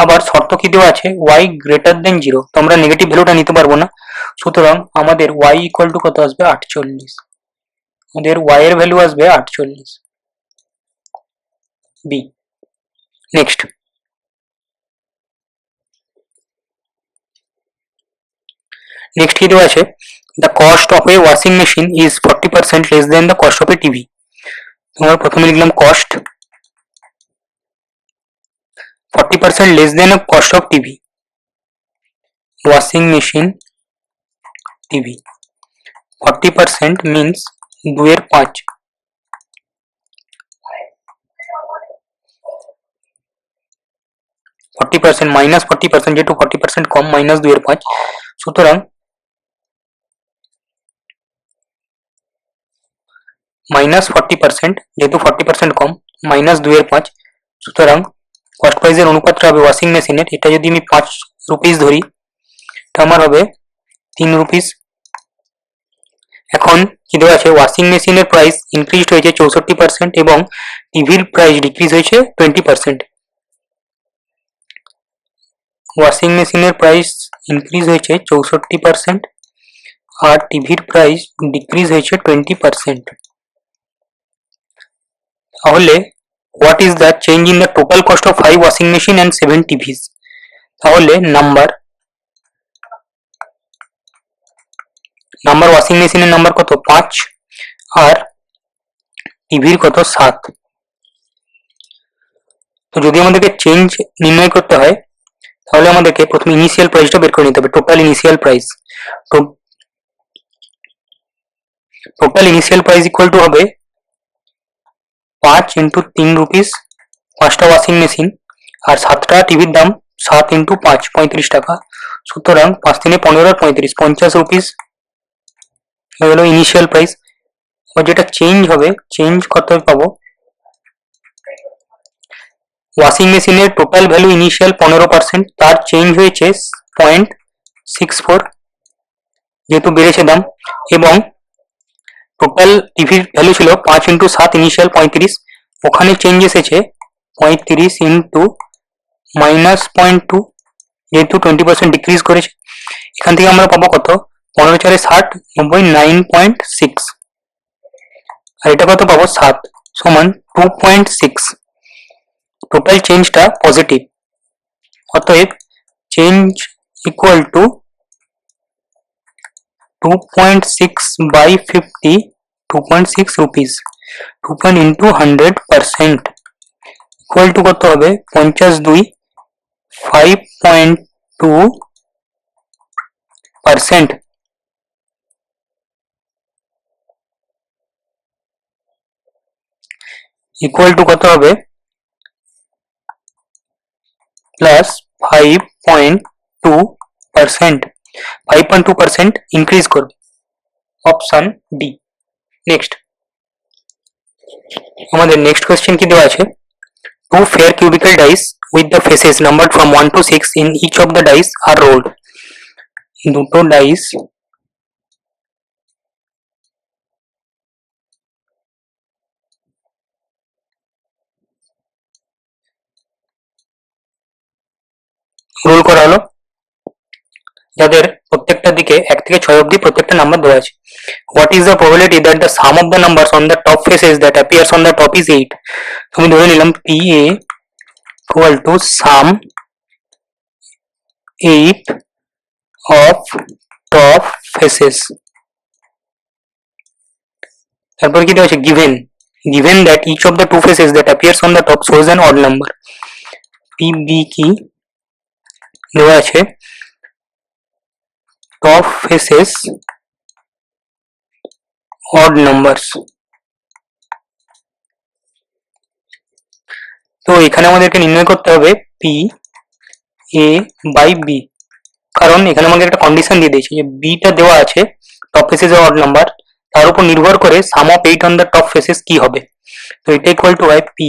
আবার শর্ত কি দেওয়া আছে? y গ্রেটার দেন 0, তো আমরা নেগেটিভ ভ্যালুটা নিতে পারবো না, সুতরাং আমাদের y ইকুয়াল টু কত আসবে? 48। আমাদের y এর ভ্যালু আসবে 48 বি। নেক্সট কি দেওয়া আছে, the cost of A washing machine is 40% less than the cost of A TV. আমরা প্রথমে লিখলাম cost 40% less than cost of TV, washing machine TV 40% means 2/5, minus 40% যেহেতু 40% কম মাইনাস 2/5, সুতরাং মাইনাস 40% যেহেতু 40% কম মাইনাস 2/5, সুতরাং কস্ট প্রাইসের অনুপাতটা হবে ওয়াশিং মেশিনের, এটা যদি আমি 5 রুপিস ধরি তা আমার হবে 3 রুপিস। এখন কি দেওয়া আছে, ওয়াশিং মেশিনের প্রাইস ইনক্রিজ হয়েছে 64% এবং টিভির প্রাইস ডিক্রিজ হয়েছে 20%। ওয়াশিং মেশিনের প্রাইস ইনক্রিজ হয়েছে 64% আর টিভির প্রাইস ডিক্রিজ হয়েছে 20%। তাহলে what is the change in the total cost of 5 washing machine and 7 TVs? তাহলে নাম্বার ওয়াশিং মেশিনের নাম্বার কত 5 আর টিভির কত 7। তো যদি আমাদেরকে চেঞ্জ নির্ণয় করতে হয় তাহলে আমাদেরকে প্রথমে ইনিশিয়াল প্রাইসটা বের করে নিতে হবে, total initial price. Total initial price equal to হবে 5 ইন্টু 3 রুপিস 5টা ওয়াশিং মেশিন আর 7টা টিভির দাম 7 ইন্টু 5 35 টাকা, সুতরাং 5 3 15 আর 35 50 রুপিস হয়ে গেল ইনিশিয়াল প্রাইস। আর যেটা চেঞ্জ হবে, চেঞ্জ কত পাবো, ওয়াশিং মেশিনের টোটাল ভ্যালু ইনিশিয়াল 15%, তার চেঞ্জ হয়েছে 0.64 যেহেতু বেড়েছে দাম, এবং টোটাল টিভির ভ্যালু ছিল 5 ইন্টু 7 ইনিশিয়াল 35, ওখানে চেঞ্জ এসেছে 35 ইন্টু মাইনাস 0.2 যেহেতু 20% ডিক্রিজ করেছে। এখান থেকে আমরা পাবো কত, 15 4 60 90 9.6 আর এটা কত পাবো 7 সমান 2.6। টোটাল চেঞ্জটা পজিটিভ, অতএব change equal to 2.6 by 50 2.6 rupees 2 into 100% equal to কত হবে 52 5.2% ইকুয়াল টু কত হবে প্লাস 5.2%, 5.2% ইনক্রিজ করবে, অপশন ডি। নেক্সট আমাদের নেক্সট কোশ্চেন কি দেওয়া আছে, two fair cubical dice with the faces numbered from 1 to 6 in each of the dice are rolled. দুটো ডাইস রোল করা হলো, যাদের প্রত্যেকটা দিকে 1 থেকে 6 অবধি প্রত্যেকটা নাম্বার দেওয়া আছে। What is the probability that the some of the numbers on the top faces that appears on the top is 8? আমি ধরে নিলাম P A equal to some 8 of top faces. তারপর কি দেওয়া আছে, given that each of the two faces that appears on the top shows an odd number. pb কি দেওয়া আছে, top faces odd numbers। তো এখানে আমাদেরকে নির্ণয় করতে হবে পি এ বাই বি, কারণ এখানে আমাদের একটা কন্ডিশন দিয়ে দিয়েছে যে বিটা দেওয়া আছে টপ ফেসেস অড নাম্বার, তার উপর নির্ভর করে sum of 8 on the top faces কি হবে। তো এটা ইকুয়াল টু হয় পি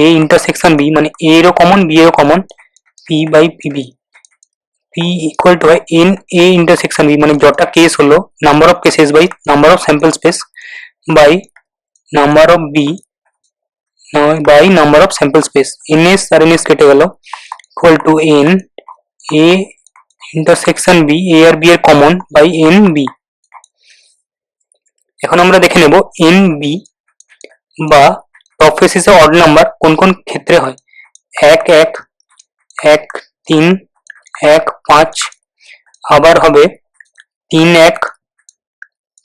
এ ইন্টারসেকশন বি, মানে এ এরও কমন বি এরও common, P by PB. P equal to হয় এন এ ইন্টারসেকশন বি, মানে যটা কেস হলো number of cases by number of sample space by number of B by number of sample space. N S আর N S কেটে গেল, equal two N A intersection B, A আর B এর common by n B. এখন আমরা দেখে নেব NB বা টপ ফেসেসে অড নাম্বার কোন কোন ক্ষেত্রে হয়। 1 1 1 3 1 5, আবার হবে 3 1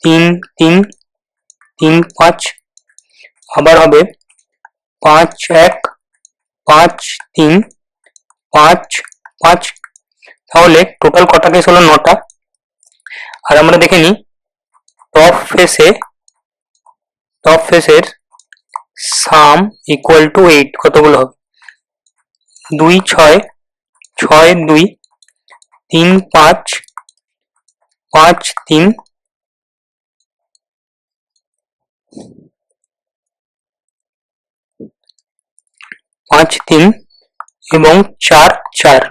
3 3 3 5, আবার হবে 5 1 5 3 5 5। তাহলে টোটাল কটা কেস হলো 9টা। আর আমরা দেখে নিই টপ ফেসের সাম ইকুয়াল টু 8 কতগুলো হবে। 2 6 6 2 3 5 5 3 5 3 এবং 4 4।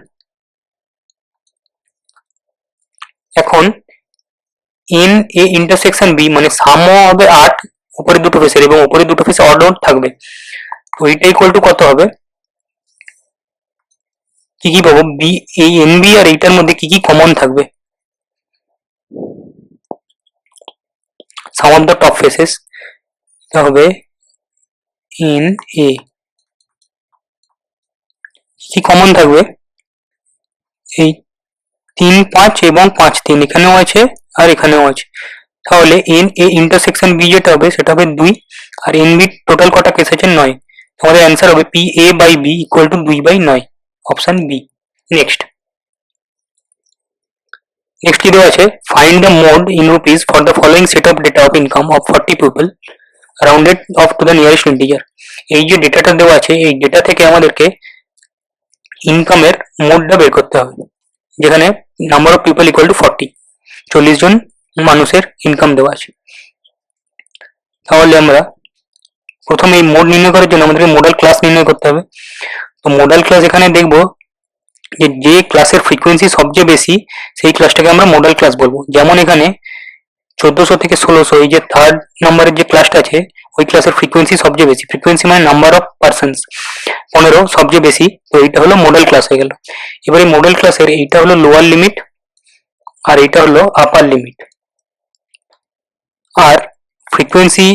এখন এন এ ইন্টারসেকশন বি মানে সামও হবে 8, উপরে দুটো ফেসের এবং উপরে দুটো ফেসে অড থাকবে। তো এটা ইকুয়াল টু কত হবে, কি কি পাবো, বি এই এনবি আর এইটার মধ্যে কি কি কমন থাকবে। সাম অফ দ্য টপ ফেসেস এটা হবে এন এ, কি কমন থাকবে, এই 3 5 এবং 5 3 এখানেও আছে আর এখানেও আছে। তাহলে এন এ ইন্টারসেকশন বি যেটা হবে সেটা হবে 2, আর এন বি টোটাল কটা কেস আছে 9। আমাদের অ্যান্সার হবে P A by B equal to 2/9, option B. Next কি দেওয়া আছে, find the mode in rupees for the following set of data of income of 40 people rounded off to the nearest integer. এই যে ডেটাটা দেওয়া আছে এই data থেকে আমাদেরকে ইনকামের মোডটা বের করতে হবে, যেখানে number of people equal to 40, 40 জন মানুষের ইনকাম দেওয়া আছে। তাহলে আমরা প্রথমে এই মোড নির্ণয় করার জন্য আমাদেরকে মডেল ক্লাস নির্ণয় করতে হবে। তো মডেল ক্লাস এখানে দেখবো যে ক্লাসের ফ্রিকোয়েন্সি সবচেয়ে বেশি সেই ক্লাসটাকে আমরা মডেল ক্লাস বলবো। যেমন এখানে 1400 থেকে 1600 এই যে থার্ড নাম্বারের যে ক্লাসটা আছে ওই ক্লাসের ফ্রিকোয়েন্সি সবচেয়ে বেশি, ফ্রিকোয়েন্সি মানে নাম্বার অফ পার্সনস 15 সবচেয়ে বেশি। তো এইটা হলো মডেল ক্লাস হয়ে গেল। এবারে মডেল ক্লাসের এইটা হলো লোয়ার লিমিট আর এইটা হলো আপার লিমিট। আর frequency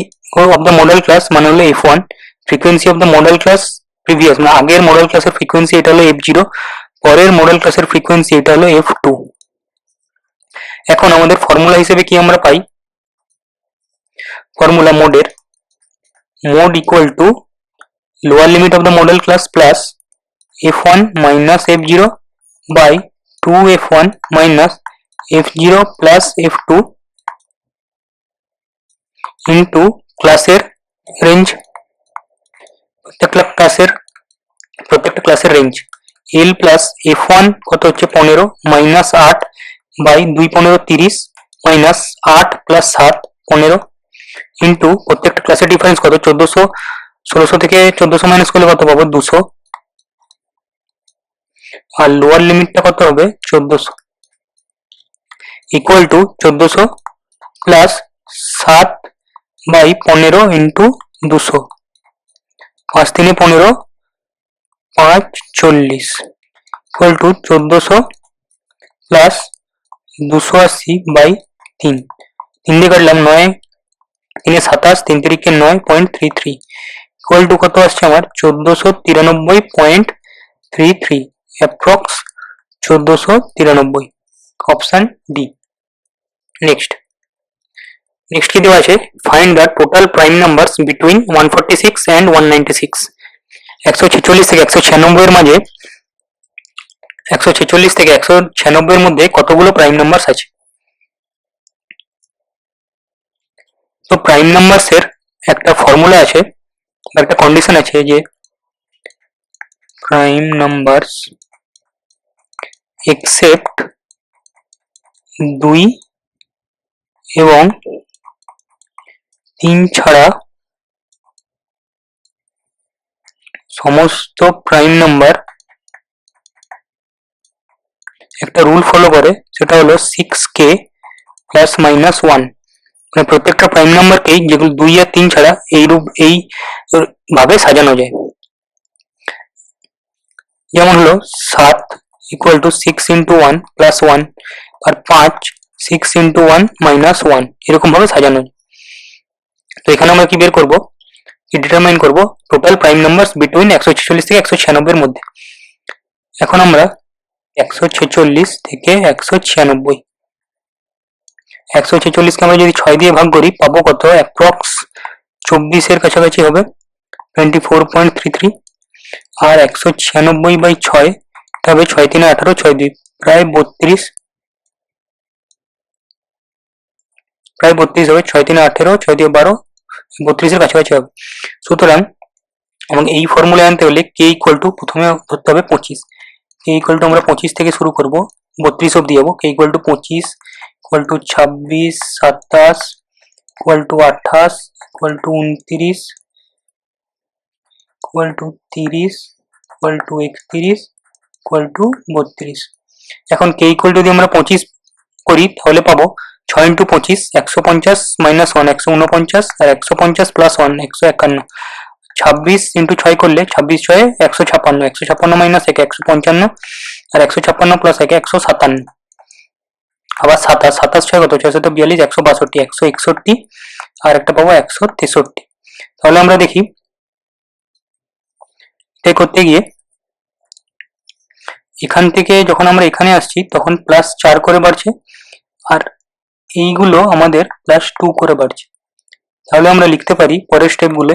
of the modal class মানে হলো f1, frequency of the modal class previous মানে আগের মডেল ক্লাসের ফ্রিকোয়েন্সি এটা হলো f0, পরের মডেল ক্লাসের ফ্রিকোয়েন্সি এটা হলো f2। এখন আমাদের ফর্মুলা হিসেবে কি আমরা পাই, ফর্মুলা মোডের mode equal to lower limit of the modal class plus f1 minus f0 by 2f1 minus f0 plus f2 into ক্লাসের রেঞ্জ, প্রত্যেকটা ক্লাসের রেঞ্জ এল প্লাস f1 কত হচ্ছে 15 minus 8 by 2 15 30 minus 8 plus 7 15 into প্রত্যেকটা ক্লাসের difference কত 1400, 1600 থেকে 1400 minus করলে কত পাবো 200, আর লোয়ার লিমিটটা কত হবে 1400 equal to 1400 plus 7 by 15 into 200, 5 3 15 5 40 equal to 1400 plus 280 by 3, 3 দিয়ে কাটলাম 9 3 27 3 3 9.33 ইকুয়াল টু কত আসছে আমার 1493.33, অ্যাপ্রক্স 1493, অপশন ডি। নেক্সট কি দেওয়া আছে, find the total prime numbers between 146 and 196। 146 থেকে 196 এর মাঝে 146 থেকে 196 এর মধ্যে কতগুলো প্রাইম নাম্বারস আছে। তো প্রাইম নাম্বারস এর একটা ফর্মুলা আছে বা একটা কন্ডিশন আছে যে প্রাইম নাম্বারস এক্সেপ্ট 2 এবং 3 ছাড়া সমস্ত প্রাইম নাম্বার একটা রুল ফলো করে, সেটা হলো 6k প্লাস মাইনাস 1, মানে প্রত্যেকটা প্রাইম নাম্বারকেই যেগুলো 2 আর 3 ছাড়া এই ভাবে সাজানো যায়। যেমন হলো 7 ইকুয়াল টু 6 ইন্টু 1 প্লাস 1, আর 5 6 ইন্টু 1 মাইনাস 1, এরকম ভাবে সাজানো যায়। তো এখানে আমরা কি বের করব, কি ডিটারমাইন করব, টোটাল প্রাইম নাম্বারস বিটুইন 146 থেকে 196 এর মধ্যে। এখন আমরা 146 থেকে 196, 146 কে আমরা যদি 6 দিয়ে ভাগ করি পাবো কত, অ্যাপ্রক্স 24 এর কাছাকাছি হবে, 24.33। আর 196/6 তবে 6 3 18, 6 2 প্রায় 32, প্রায় 32 হবে, 6 3 18, 6 2 12, 32 এর কাছাকাছি হবে। সুতরাং আমাকে এই ফর্মুলায় আনতে হলে কে ইকুয়াল টু প্রথমে ধরতে হবে 25, কে ইকুয়াল টু আমরা 25 থেকে শুরু করব, 32 অব্দি যাবো। K equal to 25 equal to 26, 27 equal to 28 equal to 29 equal to 30 equal to 31 equal to 32। এখন কে ইকুয়াল টু যদি আমরা 25 করি তাহলে পাবো 6 ইন্টু 25 150 মাইনাস 1 149, আর 150 প্লাস 1 151। 26 ইন্টু 6 করলে 26 6 156, 156 মাইনাস 1 155, আর 156 প্লাস 1 157। আবার 27, 27 6 কত, 6 42, 162, 161, আর একটা পাবো 163। তাহলে আমরা দেখি এটা করতে গিয়ে এখান থেকে যখন আমরা এখানে আসছি তখন প্লাস 4 করে বাড়ছে, আর এইগুলো আমাদের প্লাস 2 করে বাড়ছে। তাহলে আমরা লিখতে পারি পরের স্টেপগুলো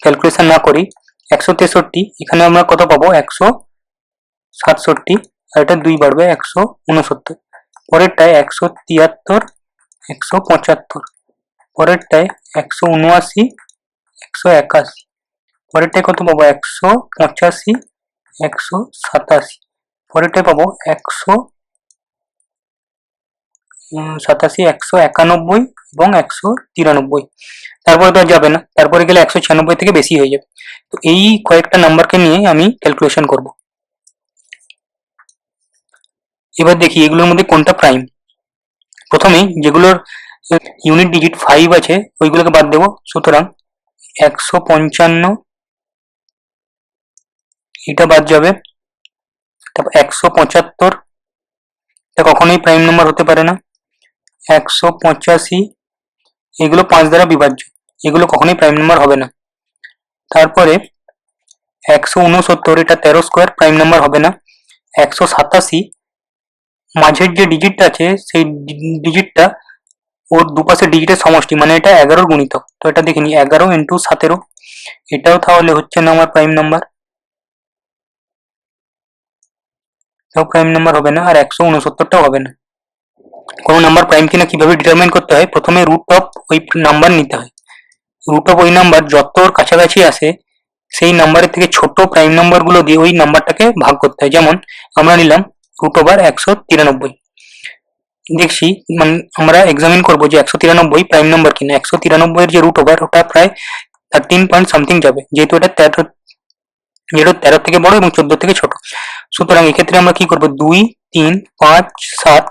ক্যালকুলেশন না করি, 163 এখানে আমরা কত পাবো, 167, আর এটা 2 বাড়বে 169। পরেরটায় 173, 175, পরেরটায় 179, 181, পরেরটায় কত পাবো, 185, 187, পরেরটায় পাবো 187, 191 এবং 193। তারপরে তো আর যাবে না, তারপরে গেলে 196 থেকে বেশি হয়ে যাবে। তো এই কয়েকটা নাম্বারকে নিয়ে আমি ক্যালকুলেশন করব। এবার দেখি এগুলোর মধ্যে কোনটা প্রাইম। প্রথমেই যেগুলোর ইউনিট ডিজিট 5 আছে ওইগুলোকে বাদ দেবো। সুতরাং 155 এটা বাদ যাবে। তারপর 175 এটা কখনোই প্রাইম নাম্বার হতে পারে না। 185 এগুলো 5 দ্বারা বিভাজ্য, এগুলো কখনোই প্রাইম নাম্বার হবে না। তারপরে 169 এটা 13 স্কোয়ার, প্রাইম নাম্বার হবে না। 187 মাঝের যে ডিজিটটা আছে সেই ডিজিটটা ওর দুপাশে ডিজিটের সমষ্টি, মানে এটা 11 গুণিতক। তো এটা দেখে নি 11 ইন্টু 17, এটাও তাহলে হচ্ছে না আমার প্রাইম নাম্বার, এটাও প্রাইম নাম্বার হবে না। আর 169টাও হবে না। কোনো নাম্বার প্রাইম কিনা কিভাবে ডিটারমাইন করতে হয়, প্রথমে রুট অফ ওই নাম্বার নিতে হয়। রুট অফ ওই নাম্বার যত কাছাকাছি আসে সেই নাম্বারের থেকে ছোট প্রাইম নাম্বারগুলো দিয়ে ওই নাম্বারটাকে ভাগ করতে হয়। যেমন আমরা নিলাম রুট ওভার 193, দেখছি মানে আমরা এক্সামিন করবো যে 193 প্রাইম নাম্বার কিনা। 193 এর যে রুট ওভার ওটা প্রায় 13 পয়েন্ট সামথিং যাবে, যেহেতু এটা 13 থেকে বড় এবং 14 থেকে ছোট। সুতরাং এক্ষেত্রে আমরা কি করবো, 2 3 5 7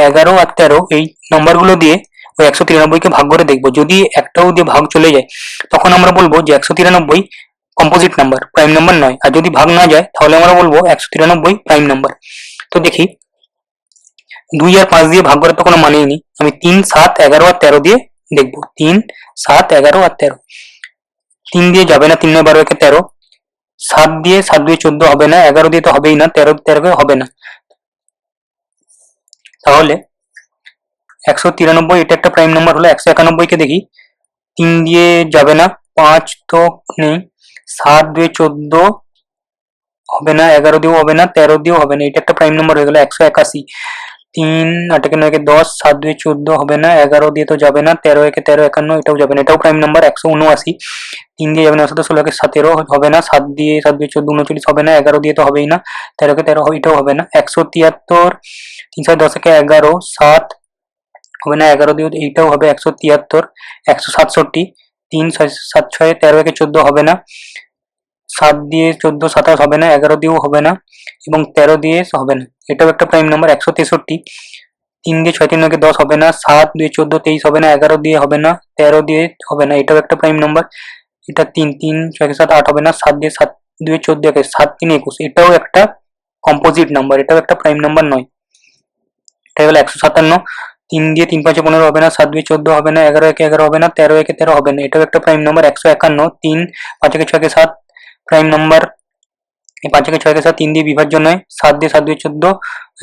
11 আর 13 এই নাম্বারগুলো দিয়ে ওই 193 কে ভাগ করে দেখবো। যদি একটাও দিয়ে ভাগ চলে যায় তখন আমরা বলবো যে 193 কম্পোজিট নাম্বার, প্রাইম নাম্বার নয়। আর যদি ভাগ না যায় তাহলে আমরা বলবো 193 প্রাইম নাম্বার। তো দেখি 2 আর 5 দিয়ে ভাগ করার তো কোনো মানেই নেই। আমি 3 7 11 আর 13 দিয়ে দেখবো। 3 7 11 আর 13, 3 দিয়ে যাবে না, 3 9 12 একে 13, 7 দিয়ে 7 2 14 হবে না, 11 দিয়ে তো হবেই না, 13 13 হবে না। তাহলে 193 এটা একটা প্রাইম নাম্বার হলো। 191 কে দেখি, 3 দিয়ে যাবে না, 5 তো নেই, 7 2 14 হবে না, 11 দিয়েও হবে না, 13 দিয়েও হবে না, এটা একটা প্রাইম নাম্বার হয়ে গেল। 181, 3 8 9 10, 7 2 14 হবে না, 11 দিয়ে তো যাবে না, 13 1 13 51 এটাও যাবে না, এটাও প্রাইম নাম্বার। 179, 3 দিয়ে যাবে না, 16 17 হবে না, 7 দিয়ে 7 2 14 39 হবে না, 11 দিয়ে তো হবেই না, 13 13 এটাও হবে না। 173, 3 7 10 11 7 হবে না, 11 দিয়ে এইটাও হবে। 173, 167, 3 7 6 13 14 হবে না, 7 দিয়ে 14 27 হবে না, 11 দিয়েও হবে না, এবং 13 দিয়ে হবে না, এটাও একটা প্রাইম নাম্বার। 163, 3 দিয়ে 6 3 10 হবে না, 7 2 14 23 হবে না, 11 দিয়ে হবে না, 13 দিয়ে হবে না, এটাও একটা প্রাইম নাম্বার। এটা 3 3 6 7 8 হবে না, 7 দিয়ে 7 2 14 7 3 21, এটাও একটা কম্পোজিট নাম্বার, এটাও একটা প্রাইম নাম্বার নয়। এটা হলো 157, 3 দিয়ে 3 5 15 হবে না, 7 2 14 হবে না, 11 1 11 হবে না, 13 1 13 হবে না, এটাও একটা প্রাইম নাম্বার। 151, 3 5 1 6 7 prime number. এই 5 6 के साथ 3 দিয়ে বিভাজ্য নয়, 7 দিয়ে 7 2 14,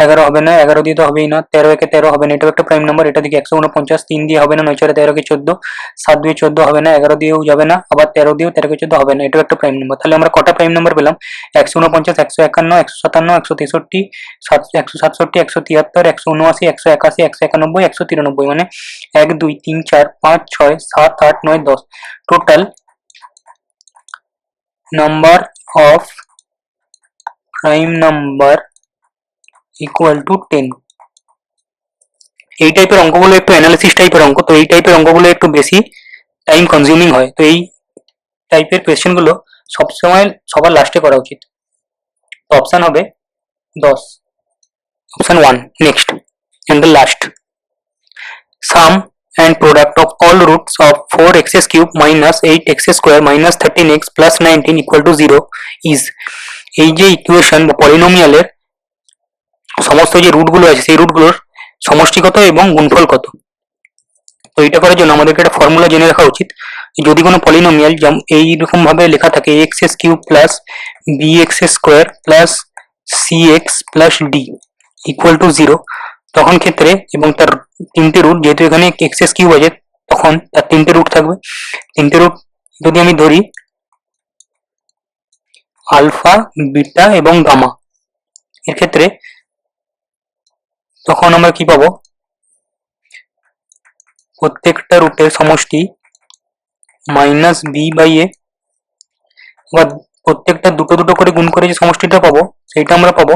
11 হবে না, 11 দিয়ে তো হবেই না, 13 1 13 হবে না, এটাও একটা প্রাইম নাম্বার। এটা দিকে 149, 3 দিয়ে হবে না, 9 4 13 14, 7 2 14 হবে না, 11 দিয়েও যাবে না, আবার 13 দিয়েও 13 14 হবে না, এটাও একটা প্রাইম নাম্বার। তাহলে আমরা কটা প্রাইম নাম্বার পেলাম? 149, 151, 157, 163, 167, 173, 179, 181, 191, 193, মানে 1 2 3 4 5 6 7 8 9 10। Total number of prime number equal to 10। এই টাইপের অঙ্কগুলো একটু অ্যানালিসিস টাইপের অঙ্ক, তো এই টাইপের অঙ্কগুলো একটু বেশি টাইম কনজিউমিং হয়, তো এই টাইপের কোয়েশ্চেনগুলো সবসময় সবার লাস্টে করা উচিত। তো অপশন হবে 10, option 1 next and the last. Sum and product of all roots of 4x cube minus 8x square minus 13x plus 19 equal to 0 is। এই যে ইকুয়েশন বা পলিনোমিয়ালের সমস্ত যে রুটগুলো আছে সেই রুটগুলোর সমষ্টি কত এবং গুণফল কত। তো এটা করার জন্য আমাদেরকে একটা ফর্মুলা জেনে রাখা উচিত। যদি কোনো পলিনোমিয়াল এইরকম ভাবে লেখা থাকে x cube plus b x square plus c x plus d equal to 0, তখন ক্ষেত্রে এবং তার 3টে রুট, যেহেতু এখানে এক্স কিউব আছে তখন তার 3টে রুট থাকবে। 3টে রুট যদি আমি ধরি আলফা, বিটা এবং গামা, এর ক্ষেত্রে তখন আমরা কি পাবো? প্রত্যেকটা রুটের সমষ্টি মাইনাস বি বাই এ, বা প্রত্যেকটা দুটো দুটো করে গুণ করে যে সমষ্টিটা পাবো সেইটা আমরা পাবো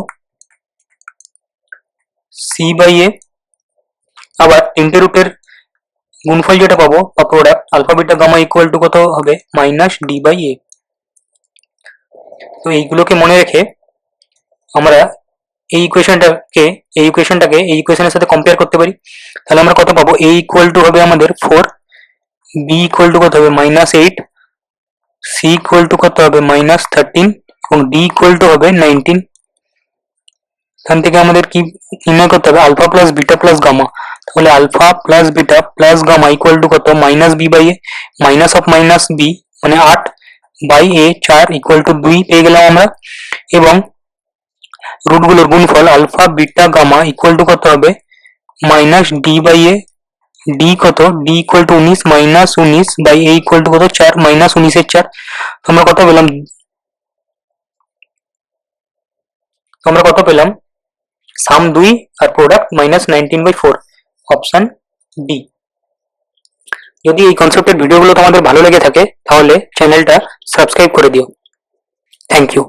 সি বাই এ, আবার 3টে রুটের গুণফল যেটা পাবো বা product alpha beta gamma equal to কত হবে? Minus D by a. তো এইগুলোকে মনে রেখে আমরা এই ইকুয়েশনটাকে এই ইকুয়েশনের সাথে কম্পেয়ার করতে পারি। তাহলে আমরা কত পাবো? এ ইকুয়াল টু হবে আমাদের 4, বি ইকুয়াল টু কত হবে? মাইনাস 8, সি ইকুয়াল টু কত হবে? মাইনাস 13 এবং ডি ইকুয়াল টু হবে 19। এখান থেকে আমাদের কি নির্ণয় করতে হবে? Alpha plus beta plus gamma. তাহলে alpha plus beta plus gamma equal to কত? Minus B by A, minus of minus B মানে 8 বাই এ 4 ইকুয়াল টু 2 পেয়ে গেলাম আমরা। এবং রুটগুলোর গুণফল alpha beta gamma equal to কত হবে? Minus D by A, D কত? D equal to 19 minus 19 by A equal to কত? 4 মাইনাস 19 এর 4। আমরা কত পেলাম? সাম 2 আর প্রোডাক্ট মাইনাস 19/4, অপশন ডি। যদি এই কনসেপ্টের ভিডিওগুলো তোমাদের ভালো লেগে থাকে তাহলে চ্যানেলটা সাবস্ক্রাইব করে দিও। Thank you.